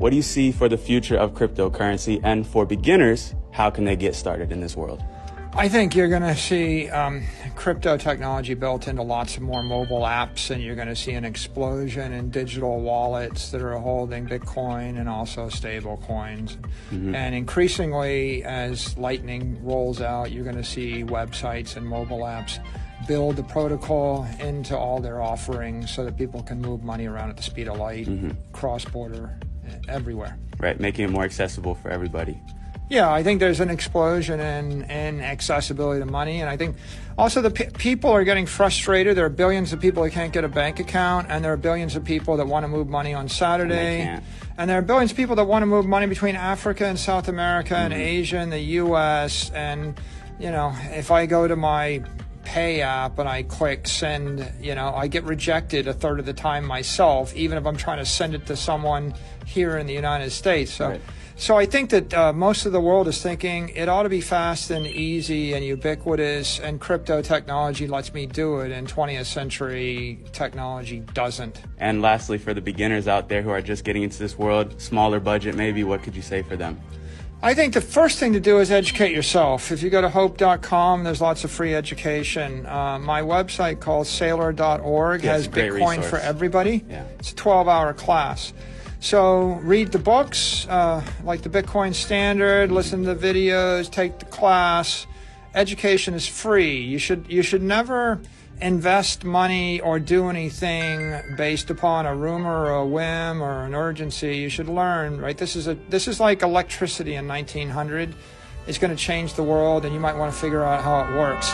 what do you see for the future of cryptocurrency? And for beginners, how can they get started in this world? I think you're going to see crypto technology built into lots of more mobile apps, and you're going to see an explosion in digital wallets that are holding Bitcoin and also stable coins. And increasingly, as Lightning rolls out, you're going to see websites and mobile apps build the protocol into all their offerings so that people can move money around at the speed of light, cross-border, everywhere. Right, making it more accessible for everybody. Yeah, I think there's an explosion in accessibility to money, and I think also the people are getting frustrated. There are billions of people that can't get a bank account, and there are billions of people that want to move money on Saturday, and there are billions of people that want to move money between Africa and South America and Asia and the U.S., and, you know, if I go to my Pay app and I click send, you know, I get rejected a third of the time myself, even if I'm trying to send it to someone here in the United States. So I think that most of the world is thinking it ought to be fast and easy and ubiquitous, and crypto technology lets me do it, and 20th century technology doesn't. And lastly, for the beginners out there who are just getting into this world, smaller budget maybe, what could you say for them? I think the first thing to do is educate yourself. If you go to hope.com, there's lots of free education. My website called sailor.org has Bitcoin for everybody. It's a 12-hour class. So read the books, like the Bitcoin Standard, listen to the videos, take the class. Education is free. You should never invest money or do anything based upon a rumor or a whim or an urgency. You should learn, right? This is like electricity in 1900. It's going to change the world, and you might want to figure out how it works.